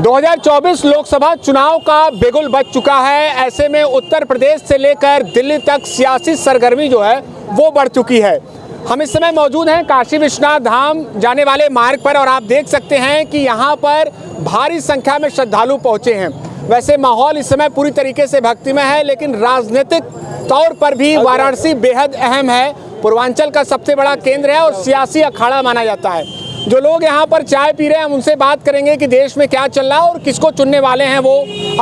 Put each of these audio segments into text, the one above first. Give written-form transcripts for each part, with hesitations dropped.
2024 लोकसभा चुनाव का बिगुल बज चुका है। ऐसे में उत्तर प्रदेश से लेकर दिल्ली तक सियासी सरगर्मी जो है वो बढ़ चुकी है। हम इस समय मौजूद हैं काशी विश्वनाथ धाम जाने वाले मार्ग पर और आप देख सकते हैं कि यहाँ पर भारी संख्या में श्रद्धालु पहुँचे हैं। वैसे माहौल इस समय पूरी तरीके से भक्तिमय है, लेकिन राजनीतिक तौर पर भी वाराणसी बेहद अहम है। पूर्वांचल का सबसे बड़ा केंद्र है और सियासी अखाड़ा माना जाता है। जो लोग यहाँ पर चाय पी रहे हैं, हम उनसे बात करेंगे कि देश में क्या चल रहा है और किसको चुनने वाले हैं वो।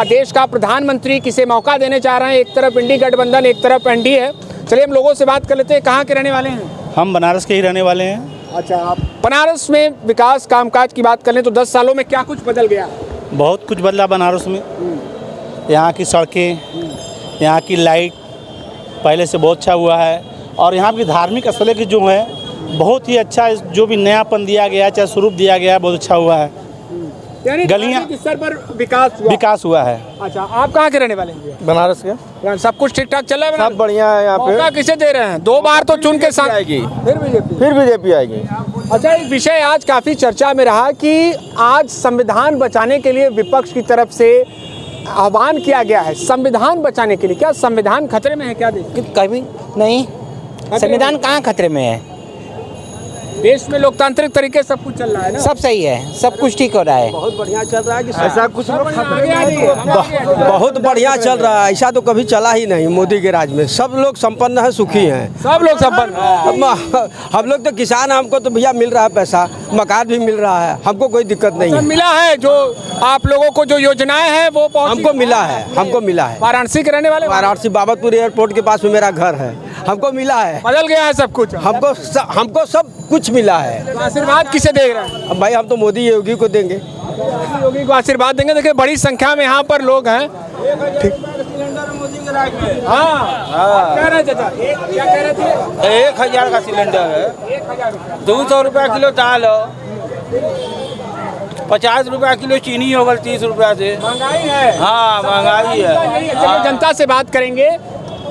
देश का प्रधानमंत्री किसे मौका देने चाह रहे हैं। एक तरफ इंडी गठबंधन, एक तरफ एनडी है। चलिए हम लोगों से बात कर लेते हैं। कहाँ के रहने वाले हैं? हम बनारस के ही रहने वाले हैं। अच्छा, आप बनारस में विकास कामकाज की बात कर लें तो 10 सालों में क्या कुछ बदल गया? बहुत कुछ बदला बनारस में। यहाँ की सड़कें, यहाँ की लाइट पहले से बहुत अच्छा हुआ है और यहाँ की धार्मिक स्थलें की जो है बहुत ही अच्छा, जो भी नयापन दिया गया है, चाहे स्वरूप दिया गया है, बहुत अच्छा हुआ है। गलियाँ किस स्तर पर विकास हुआ है। अच्छा, आप कहाँ के रहने वाले हैं? बनारस के। सब कुछ ठीक ठाक चल रहा है? सब बढ़िया है। यहाँ पे मौका किसे दे रहे हैं? 2 बार तो चुन के साथ आएगी, फिर बीजेपी आएगी। अच्छा, एक विषय आज काफी चर्चा में रहा कि आज संविधान बचाने के लिए विपक्ष की तरफ से आह्वान किया गया है। संविधान बचाने के लिए क्या संविधान खतरे में है? क्या कभी नहीं, संविधान कहाँ खतरे में है? देश में लोकतांत्रिक तरीके से सब कुछ चल रहा है ना? सब सही है, सब कुछ ठीक हो रहा है। बहुत बढ़िया चल रहा है कि ऐसा कुछ लोग बहुत बढ़िया चल रहा है। ऐसा तो कभी चला ही नहीं मोदी के राज में। सब लोग संपन्न है, सुखी हैं। सब लोग संपन्न। हम लोग तो किसान, हमको तो भैया मिल रहा है पैसा, मकान भी मिल रहा है, हमको कोई दिक्कत नहीं है। मिला है जो आप लोगों को जो योजनाएं हैं वो हमको मिला है, हमको मिला है। वाराणसी के रहने वाले? वाराणसी बाबतपुर एयरपोर्ट के पास में मेरा घर है, हमको मिला है। बदल गया है सब कुछ? हमको सब कुछ मिला है। तो आशीर्वाद किसे दे रहे हैं? अब भाई हम तो मोदी योगी को देंगे। योगी को आशीर्वाद देंगे। देखिए बड़ी संख्या में यहाँ पर लोग हैं। हाँ, कह रहे चाचा, क्या कह रहे थे? 1000 का सिलेंडर है। 200 रुपया किलो दाल हो, 50 रुपया किलो चीनी हो गल, 30 रुपया से महंगाई है। हाँ, महंगाई है। चलिए जनता से बात करेंगे।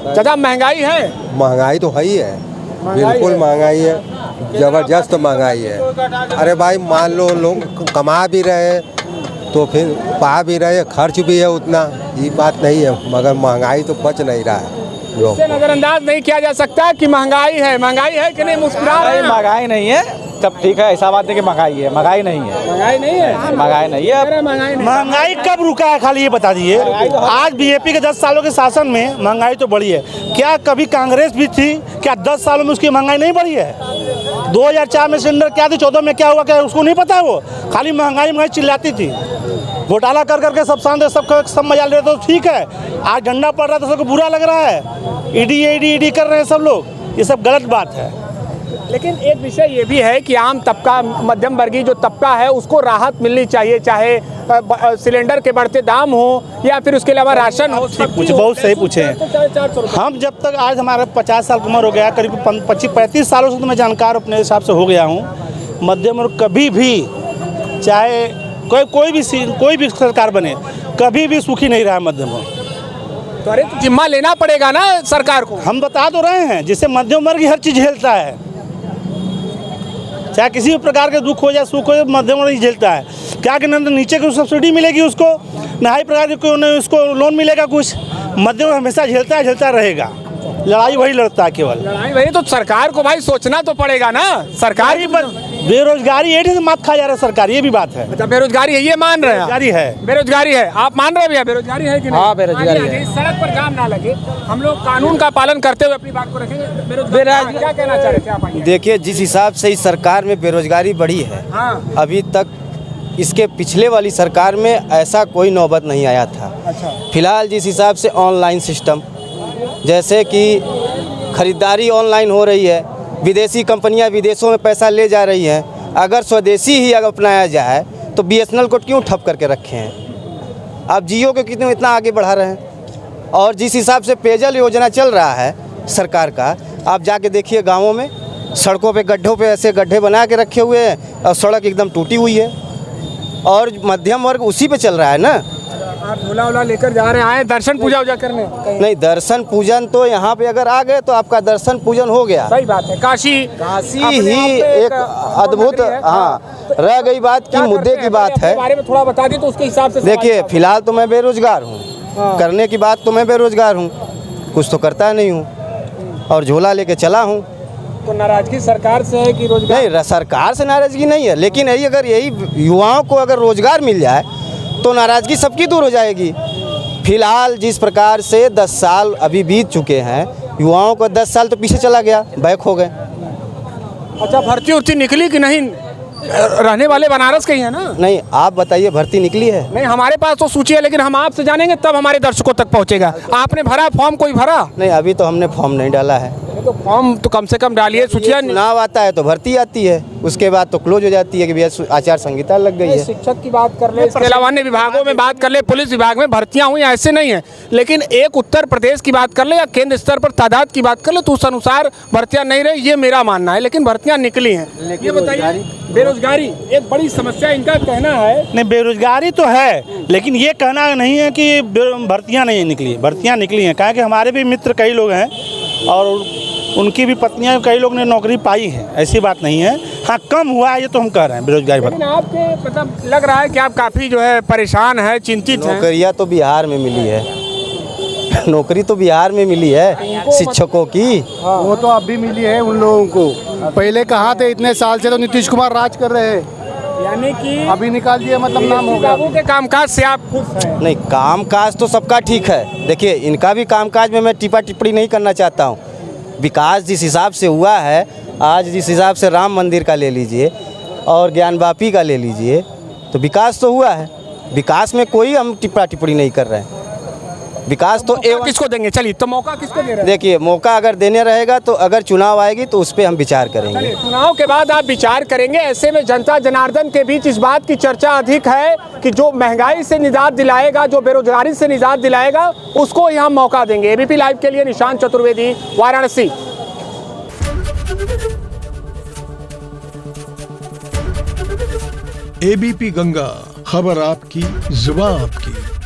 चाचा, महंगाई है? महंगाई तो है ही है, बिल्कुल महंगाई है, जबरदस्त महंगाई है। अरे भाई मान लो लोग कमा भी रहे तो फिर पा भी रहे, खर्च भी है उतना, ये बात नहीं है, मगर महंगाई तो बच नहीं रहा है। लोग नजरअंदाज नहीं किया जा सकता कि महंगाई है। महंगाई है कि नहीं? मुस्कुरा रहे हैं। महंगाई नहीं है, तब ठीक है। ऐसा बात है कि महंगाई है, महंगाई नहीं है। महंगाई नहीं है? महंगाई नहीं है। महंगाई कब रुका है खाली ये बता दीजिए। आज बीजेपी के 10 सालों के शासन में महंगाई तो बढ़ी है। क्या कभी कांग्रेस भी थी? क्या 10 सालों में उसकी महंगाई नहीं बढ़ी है? 2004 में सिलेंडर क्या थी, 14 में क्या हुआ, क्या उसको नहीं पता? वो खाली महंगाई चिल्लाती थी। घोटाला कर करके सब शांत, सब मजा ले रहे तो ठीक है। आज डंडा पड़ रहा है तो सबको बुरा लग रहा है। ईडी कर रहे हैं सब लोग, ये सब गलत बात है। लेकिन एक विषय ये भी है कि आम तबका, मध्यम वर्गीय जो तबका है उसको राहत मिलनी चाहिए, चाहे सिलेंडर के बढ़ते दाम हो या फिर उसके अलावा राशन हो। कुछ बहुत सही पूछे हैं। हम जब तक आज हमारा 50 साल की उम्र हो गया, करीब 25-35 सालों से तो मैं जानकार अपने हिसाब से हो गया हूँ। मध्यम वर्ग कभी भी, चाहे कोई भी सरकार बने, कभी भी सुखी नहीं रहा मध्यम वर्ग। तो अरे तो जिम्मा लेना पड़ेगा ना सरकार को। हम बता तो रहे हैं, जिससे मध्यम वर्ग हर चीज़ झेलता है, चाहे किसी भी प्रकार के दुख हो या सुख हो, मध्यम वर्ग झेलता है। क्या कि नीचे की सब्सिडी मिलेगी उसको, नहाई प्रकार की उसको लोन मिलेगा कुछ। मध्यम वर्ग हमेशा झेलता रहेगा। लड़ाई वही लड़ता है केवल। लड़ाई वही तो सरकार को भाई सोचना तो पड़ेगा ना। सरकार बेरोजगारी एडी से मात खा जा रहा है सरकार, ये भी बात है। अच्छा, बेरोजगारी है, ये मान रहे हैं? बेरोजगारी है। आप मान रहे हैं भैया बेरोजगारी है कि नहीं? हाँ, बेरोजगारी है। सड़क पर जाम ना लगे, हम लोग कानून का पालन करते हुए अपनी बात को रखेंगे। बेरोजगारी क्या कहना चाह रहे थे आप? देखिए, जिस हिसाब से इस सरकार में बेरोजगारी बढ़ी है, अभी तक इसके पिछले वाली सरकार में ऐसा कोई नौबत नहीं आया था। अच्छा। फिलहाल जिस हिसाब से ऑनलाइन सिस्टम, जैसे कि खरीदारी ऑनलाइन हो रही है, विदेशी कंपनियां विदेशों में पैसा ले जा रही हैं, अगर स्वदेशी ही अगर अपनाया जाए तो बीएसएनएल को क्यों ठप करके रखे हैं? अब जियो को कितने इतना आगे बढ़ा रहे हैं। और जिस हिसाब से पेयजल योजना चल रहा है सरकार का, आप जाके देखिए गाँवों में सड़कों पे गड्ढों पे ऐसे गड्ढे बना के रखे हुए हैं और सड़क एकदम टूटी हुई है, और मध्यम वर्ग उसी पे चल रहा है ना। आप झोला वोला लेकर जा रहे हैं, आए दर्शन पूजा वूजा करने? नहीं, दर्शन पूजन तो यहाँ पे अगर आ गए तो आपका दर्शन पूजन हो गया। सही बात है। काशी काशी अपने आप ही में एक अद्भुत, नगरी है। हाँ, रह गई बात की क्या मुद्दे करते की हैं? बात अपने है। बारे में थोड़ा बता दी तो उसके हिसाब से देखिए, फिलहाल तो मैं बेरोजगार हूँ, हाँ। करने की बात तो मैं बेरोजगार हूँ, कुछ तो करता नहीं हूँ, और झोला लेके चला हूँ। तो नाराजगी सरकार से है कि रोजगार? नहीं, सरकार से नाराजगी नहीं है, लेकिन यही अगर यही युवाओं को अगर रोजगार मिल जाए तो नाराजगी सबकी दूर हो जाएगी। फिलहाल जिस प्रकार से 10 साल अभी बीत चुके हैं, युवाओं को 10 साल तो पीछे चला गया, बैक हो गए। अच्छा, भर्ती उर्ती निकली कि नहीं? रहने वाले बनारस के ही है ना? नहीं, आप बताइए, भर्ती निकली है? नहीं, हमारे पास तो सूची है, लेकिन हम आपसे जानेंगे तब हमारे दर्शकों तक पहुंचेगा। आपने भरा फॉर्म? कोई भरा? नहीं, अभी तो हमने फॉर्म नहीं डाला है। तो फॉर्म तो कम से कम डालिए। सूचियां चुनाव आता है तो भर्ती आती है, उसके बाद तो क्लोज हो जाती है कि भैया आचार संहिता लग गई है। शिक्षक की बात कर ले, इसके अलावा अन्य विभागों में बात कर ले, पुलिस विभाग में भर्तियां हुई ऐसे नहीं है, लेकिन एक उत्तर प्रदेश की बात कर ले या केंद्र स्तर पर तादाद की बात कर ले तो उस अनुसार भर्तियां नहीं रही, ये मेरा मानना है, लेकिन भर्तियां निकली हैं। ये बताइए, बेरोजगारी एक बड़ी समस्या, इनका कहना है। नहीं, बेरोजगारी तो है, लेकिन ये कहना नहीं है कि भर्तियां नहीं निकली। भर्तियां निकली हैं, कहा कि हमारे भी मित्र कई लोग हैं और उनकी भी पत्नियां, कई लोग ने नौकरी पाई है, ऐसी बात नहीं है। हाँ, कम हुआ है ये तो हम कह रहे हैं बेरोजगारी। लेकिन आपके मतलब लग रहा है कि आप काफ़ी जो है परेशान है, चिंतित हैं। नौकरियाँ तो बिहार में मिली है, नौकरी तो बिहार में मिली है शिक्षकों की। वो तो अब भी मिली है उन लोगों को। पहले कहाँ थे? इतने साल से तो नीतीश कुमार राज कर रहे हैं, यानी कि अभी निकाल दिए, मतलब नाम हो गया। बाबू के कामकाज से आप खुश हैं? नहीं, कामकाज तो सबका ठीक है। देखिए, इनका भी कामकाज में मैं टिप्पा टिप्पणी नहीं करना चाहता हूँ। विकास जिस हिसाब से हुआ है, आज जिस हिसाब से राम मंदिर का ले लीजिए और ज्ञानवापी का ले लीजिए, तो विकास तो हुआ है। विकास में कोई हम टिप्पा टिप्पणी नहीं कर रहे हैं। विकास तो किसको देंगे? चलिए, तो मौका किसको दे रहे हैं? देखिए, मौका अगर देने रहेगा तो अगर चुनाव आएगी तो उस पर हम विचार करेंगे। चलिए, चुनाव के बाद आप विचार करेंगे। ऐसे में जनता जनार्दन के बीच इस बात की चर्चा अधिक है कि जो महंगाई से निजात दिलाएगा, जो बेरोजगारी से निजात दिलाएगा, उसको ही हम मौका देंगे। एबीपी लाइव के लिए निशांत चतुर्वेदी, वाराणसी। एबीपी गंगा, खबर आपकी, जुबान आपकी।